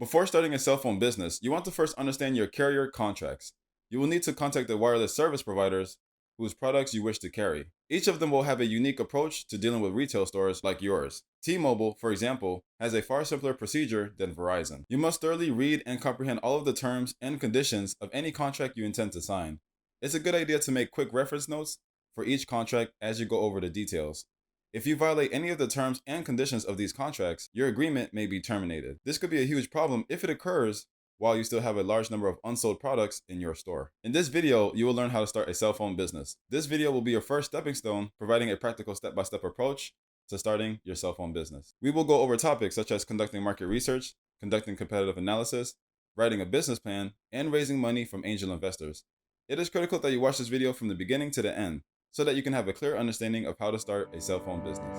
Before starting a cell phone business, you want to first understand your carrier contracts. You will need to contact the wireless service providers whose products you wish to carry. Each of them will have a unique approach to dealing with retail stores like yours. T-Mobile, for example, has a far simpler procedure than Verizon. You must thoroughly read and comprehend all of the terms and conditions of any contract you intend to sign. It's a good idea to make quick reference notes for each contract as you go over the details. If you violate any of the terms and conditions of these contracts, your agreement may be terminated. This could be a huge problem if it occurs while you still have a large number of unsold products in your store. In this video, you will learn how to start a cell phone business. This video will be your first stepping stone, providing a practical step-by-step approach to starting your cell phone business. We will go over topics such as conducting market research, conducting competitive analysis, writing a business plan, and raising money from angel investors. It is critical that you watch this video from the beginning to the end, so that you can have a clear understanding of how to start a cell phone business.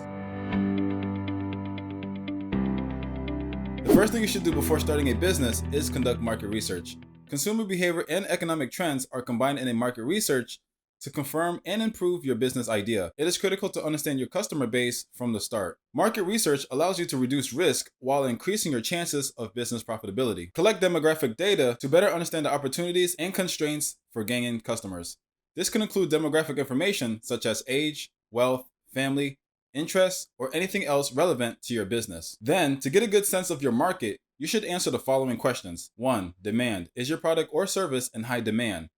The first thing you should do before starting a business is conduct market research. Consumer behavior and economic trends are combined in a market research to confirm and improve your business idea. It is critical to understand your customer base from the start. Market research allows you to reduce risk while increasing your chances of business profitability. Collect demographic data to better understand the opportunities and constraints for gaining customers. This can include demographic information such as age, wealth, family, interests, or anything else relevant to your business. Then, to get a good sense of your market, you should answer the following questions. 1. Demand. Is your product or service in high demand?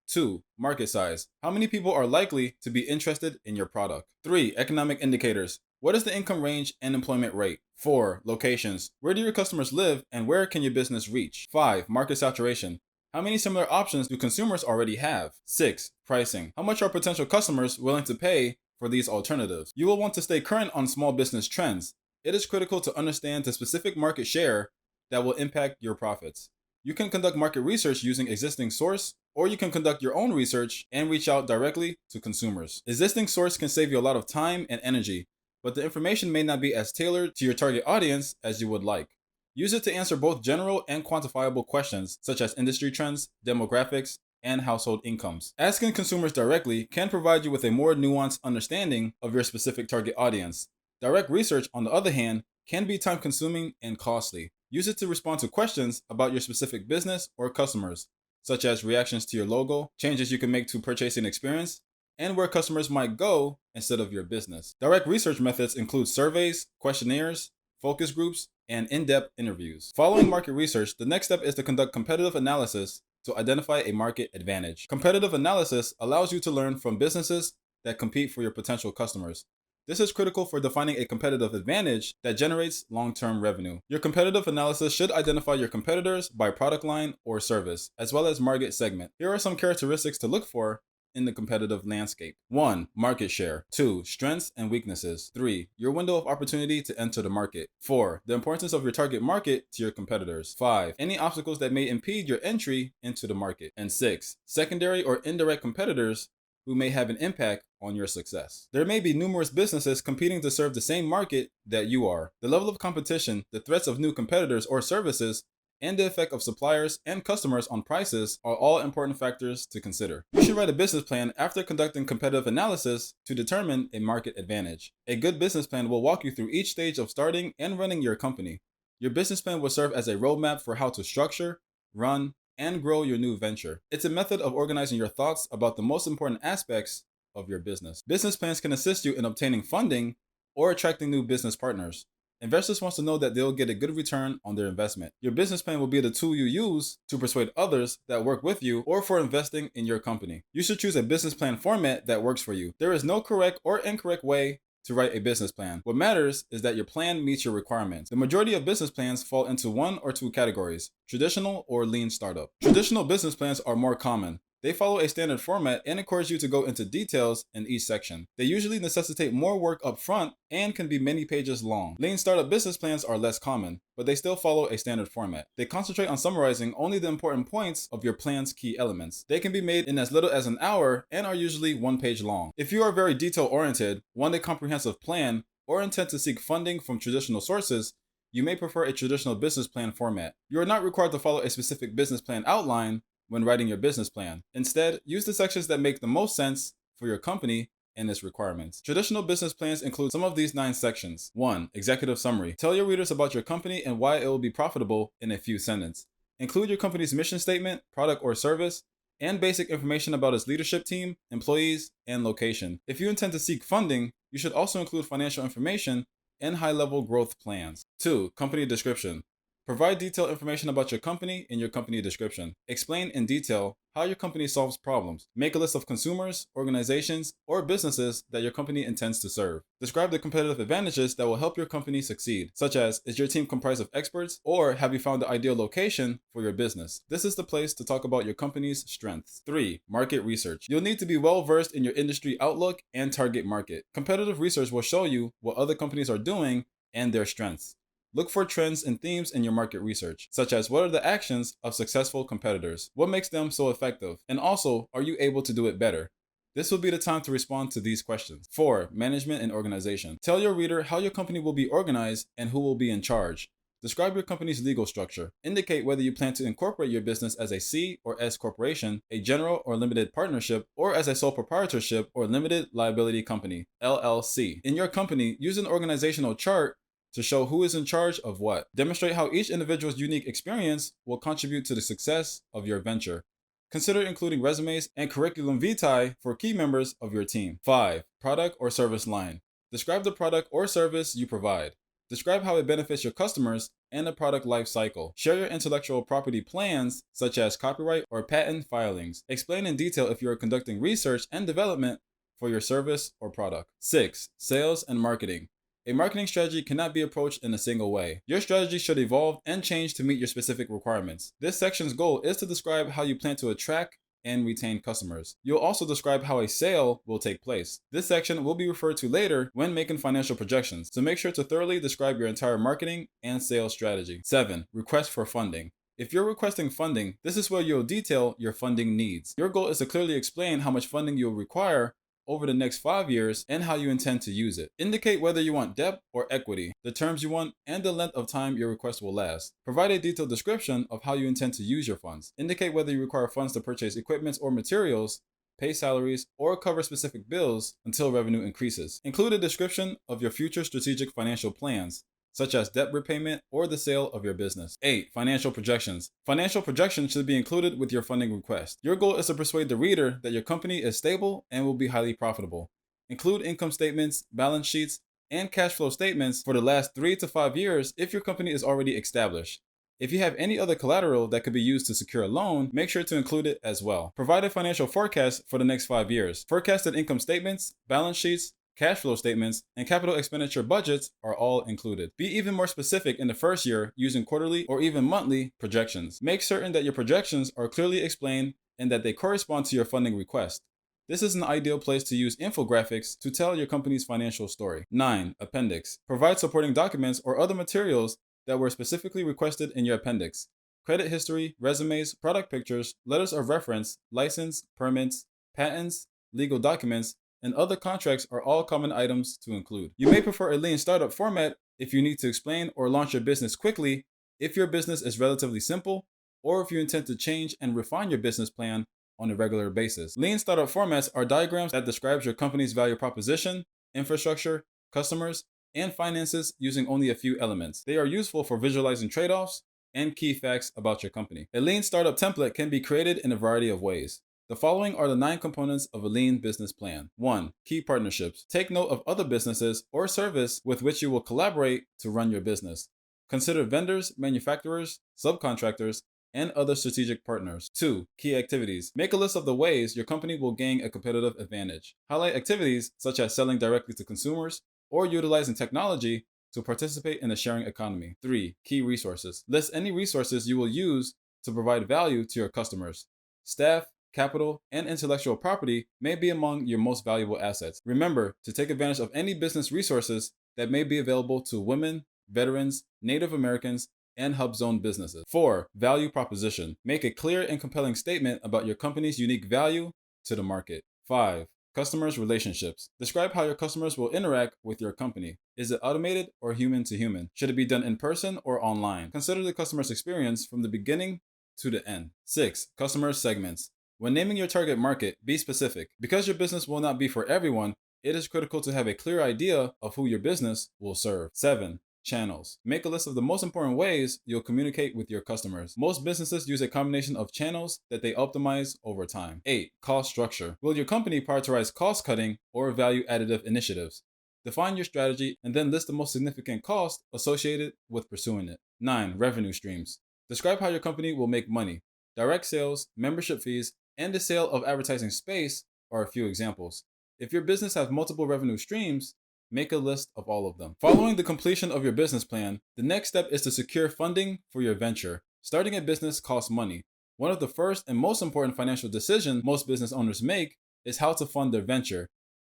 2. Market size. How many people are likely to be interested in your product? 3. Economic indicators. What is the income range and employment rate? 4. Locations. Where do your customers live and where can your business reach? 5. Market saturation. How many similar options do consumers already have? 6. Pricing. How much are potential customers willing to pay for these alternatives? You will want to stay current on small business trends. It is critical to understand the specific market share that will impact your profits. You can conduct market research using existing source, or you can conduct your own research and reach out directly to consumers. Existing source can save you a lot of time and energy, but the information may not be as tailored to your target audience as you would like. Use it to answer both general and quantifiable questions such as industry trends, demographics, and household incomes. Asking consumers directly can provide you with a more nuanced understanding of your specific target audience. Direct research, on the other hand, can be time-consuming and costly. Use it to respond to questions about your specific business or customers, such as reactions to your logo, changes you can make to purchasing experience, and where customers might go instead of your business. Direct research methods include surveys, questionnaires, focus groups, and in-depth interviews. Following market research, the next step is to conduct competitive analysis to identify a market advantage. Competitive analysis allows you to learn from businesses that compete for your potential customers. This is critical for defining a competitive advantage that generates long-term revenue. Your competitive analysis should identify your competitors by product line or service, as well as market segment. Here are some characteristics to look for in the competitive landscape. 1. Market share. 2. Strengths and weaknesses. 3. Your window of opportunity to enter the market. 4. The importance of your target market to your competitors. 5. Any obstacles that may impede your entry into the market. And 6. Secondary or indirect competitors who may have an impact on your success. There may be numerous businesses competing to serve the same market that you are. The level of competition, the threats of new competitors or services, and the effect of suppliers and customers on prices are all important factors to consider. You should write a business plan after conducting competitive analysis to determine a market advantage. A good business plan will walk you through each stage of starting and running your company. Your business plan will serve as a roadmap for how to structure, run, and grow your new venture. It's a method of organizing your thoughts about the most important aspects of your business. Business plans can assist you in obtaining funding or attracting new business partners. Investors want to know that they'll get a good return on their investment. Your business plan will be the tool you use to persuade others that work with you or for investing in your company. You should choose a business plan format that works for you. There is no correct or incorrect way to write a business plan. What matters is that your plan meets your requirements. The majority of business plans fall into one or two categories: traditional or lean startup. Traditional business plans are more common. They follow a standard format and encourage you to go into details in each section. They usually necessitate more work up front and can be many pages long. Lean startup business plans are less common, but they still follow a standard format. They concentrate on summarizing only the important points of your plan's key elements. They can be made in as little as an hour and are usually one page long. If you are very detail-oriented, want a comprehensive plan, or intend to seek funding from traditional sources, you may prefer a traditional business plan format. You are not required to follow a specific business plan outline when writing your business plan. Instead, use the sections that make the most sense for your company and its requirements. Traditional business plans include some of these 9 sections. 1. Executive summary. Tell your readers about your company and why it will be profitable in a few sentences. Include your company's mission statement, product or service, and basic information about its leadership team, employees, and location. If you intend to seek funding, you should also include financial information and high-level growth plans. 2. Company description. Provide detailed information about your company in your company description. Explain in detail how your company solves problems. Make a list of consumers, organizations, or businesses that your company intends to serve. Describe the competitive advantages that will help your company succeed, such as, is your team comprised of experts, or have you found the ideal location for your business? This is the place to talk about your company's strengths. 3. Market research. You'll need to be well versed in your industry outlook and target market. Competitive research will show you what other companies are doing and their strengths. Look for trends and themes in your market research, such as what are the actions of successful competitors? What makes them so effective? And also, are you able to do it better? This will be the time to respond to these questions. 4. Management and organization. Tell your reader how your company will be organized and who will be in charge. Describe your company's legal structure. Indicate whether you plan to incorporate your business as a C or S corporation, a general or limited partnership, or as a sole proprietorship or limited liability company, LLC. In your company, use an organizational chart to show who is in charge of what. Demonstrate how each individual's unique experience will contribute to the success of your venture. Consider including resumes and curriculum vitae for key members of your team. 5. Product or service line. Describe the product or service you provide. Describe how it benefits your customers and the product life cycle. Share your intellectual property plans, such as copyright or patent filings. Explain in detail if you are conducting research and development for your service or product. 6. Sales and marketing. A marketing strategy cannot be approached in a single way. Your strategy should evolve and change to meet your specific requirements. This section's goal is to describe how you plan to attract and retain customers. You'll also describe how a sale will take place. This section will be referred to later when making financial projections, so make sure to thoroughly describe your entire marketing and sales strategy. 7. Request for funding. If you're requesting funding, this is where you'll detail your funding needs. Your goal is to clearly explain how much funding you'll require over the next 5 years and how you intend to use it. Indicate whether you want debt or equity, the terms you want, and the length of time your request will last. Provide a detailed description of how you intend to use your funds. Indicate whether you require funds to purchase equipment or materials, pay salaries, or cover specific bills until revenue increases. Include a description of your future strategic financial plans, such as debt repayment or the sale of your business. 8. Financial projections. Financial projections should be included with your funding request. Your goal is to persuade the reader that your company is stable and will be highly profitable. Include income statements, balance sheets, and cash flow statements for the last 3 to 5 years if your company is already established. If you have any other collateral that could be used to secure a loan, make sure to include it as well. Provide a financial forecast for the next 5 years. Forecasted income statements, balance sheets, cash flow statements, and capital expenditure budgets are all included. Be even more specific in the first year using quarterly or even monthly projections. Make certain that your projections are clearly explained and that they correspond to your funding request. This is an ideal place to use infographics to tell your company's financial story. 9. Appendix. Provide supporting documents or other materials that were specifically requested in your appendix. Credit history, resumes, product pictures, letters of reference, license, permits, patents, legal documents, and other contracts are all common items to include. You may prefer a lean startup format if you need to explain or launch your business quickly, if your business is relatively simple, or if you intend to change and refine your business plan on a regular basis. Lean startup formats are diagrams that describe your company's value proposition, infrastructure, customers, and finances using only a few elements. They are useful for visualizing trade-offs and key facts about your company. A lean startup template can be created in a variety of ways. The following are the 9 components of a lean business plan. 1. Key partnerships. Take note of other businesses or service with which you will collaborate to run your business. Consider vendors, manufacturers, subcontractors, and other strategic partners. 2. Key activities. Make a list of the ways your company will gain a competitive advantage. Highlight activities such as selling directly to consumers or utilizing technology to participate in the sharing economy. 3. Key resources. List any resources you will use to provide value to your customers. Staff, capital, and intellectual property may be among your most valuable assets. Remember to take advantage of any business resources that may be available to women, veterans, Native Americans, and hub zone businesses. 4. Value proposition. Make a clear and compelling statement about your company's unique value to the market. 5. Customers' relationships. Describe how your customers will interact with your company. Is it automated or human to human? Should it be done in person or online? Consider the customer's experience from the beginning to the end. 6. Customer segments. When naming your target market, be specific. Because your business will not be for everyone, it is critical to have a clear idea of who your business will serve. 7. Channels. Make a list of the most important ways you'll communicate with your customers. Most businesses use a combination of channels that they optimize over time. 8. Cost structure. Will your company prioritize cost cutting or value additive initiatives? Define your strategy and then list the most significant costs associated with pursuing it. 9. Revenue streams. Describe how your company will make money. Direct sales, membership fees, and the sale of advertising space are a few examples. If your business has multiple revenue streams, make a list of all of them. Following the completion of your business plan, the next step is to secure funding for your venture. Starting a business costs money. One of the first and most important financial decisions most business owners make is how to fund their venture.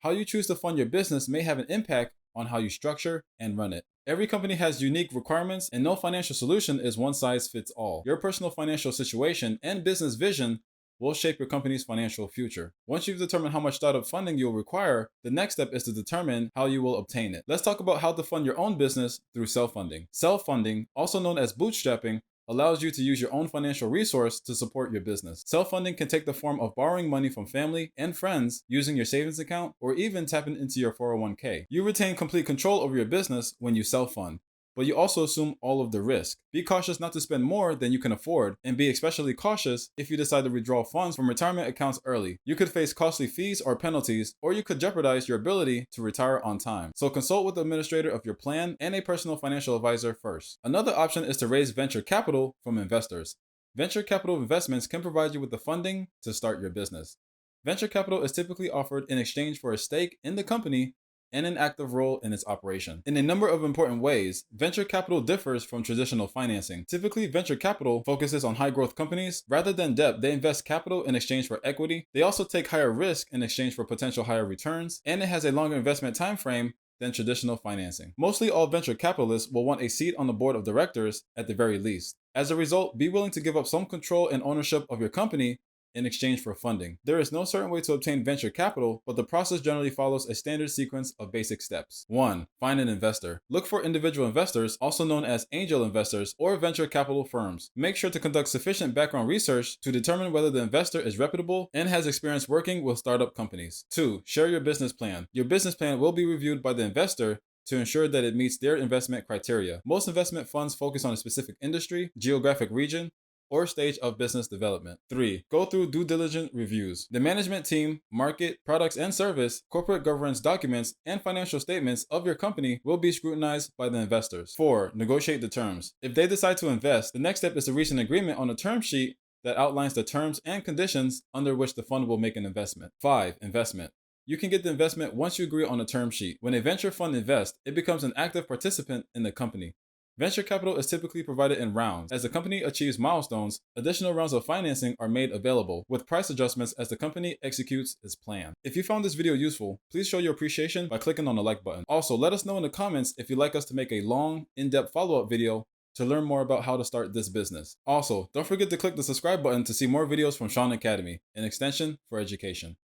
How you choose to fund your business may have an impact on how you structure and run it. Every company has unique requirements, and no financial solution is one size fits all. Your personal financial situation and business vision will shape your company's financial future. Once you've determined how much startup funding you'll require, the next step is to determine how you will obtain it. Let's talk about how to fund your own business through self-funding. Self-funding, also known as bootstrapping, allows you to use your own financial resource to support your business. Self-funding can take the form of borrowing money from family and friends, using your savings account, or even tapping into your 401k. You retain complete control over your business when you self-fund, but you also assume all of the risk. Be cautious not to spend more than you can afford, and be especially cautious if you decide to withdraw funds from retirement accounts early. You could face costly fees or penalties, or you could jeopardize your ability to retire on time. So consult with the administrator of your plan and a personal financial advisor first. Another option is to raise venture capital from investors. Venture capital investments can provide you with the funding to start your business. Venture capital is typically offered in exchange for a stake in the company and an active role in its operation. In a number of important ways, venture capital differs from traditional financing. Typically, venture capital focuses on high-growth companies. Rather than debt, they invest capital in exchange for equity. They also take higher risk in exchange for potential higher returns, and it has a longer investment time frame than traditional financing. Mostly all venture capitalists will want a seat on the board of directors at the very least. As a result, be willing to give up some control and ownership of your company in exchange for funding. There is no certain way to obtain venture capital, but the process generally follows a standard sequence of basic steps. 1. Find an investor. Look for individual investors, also known as angel investors or venture capital firms. Make sure to conduct sufficient background research to determine whether the investor is reputable and has experience working with startup companies. 2. Share your business plan. Your business plan will be reviewed by the investor to ensure that it meets their investment criteria. Most investment funds focus on a specific industry, geographic region, or stage of business development. 3. Go through due diligence reviews. The management team, market, products and service, corporate governance documents, and financial statements of your company will be scrutinized by the investors. 4. Negotiate the terms. If they decide to invest, the next step is to reach an agreement on a term sheet that outlines the terms and conditions under which the fund will make an investment. 5. Investment. You can get the investment once you agree on a term sheet. When a venture fund invests, it becomes an active participant in the company. Venture capital is typically provided in rounds. As the company achieves milestones, additional rounds of financing are made available, with price adjustments as the company executes its plan. If you found this video useful, please show your appreciation by clicking on the like button. Also, let us know in the comments if you'd like us to make a long, in-depth follow-up video to learn more about how to start this business. Also, don't forget to click the subscribe button to see more videos from Shaun Academy, an extension for education.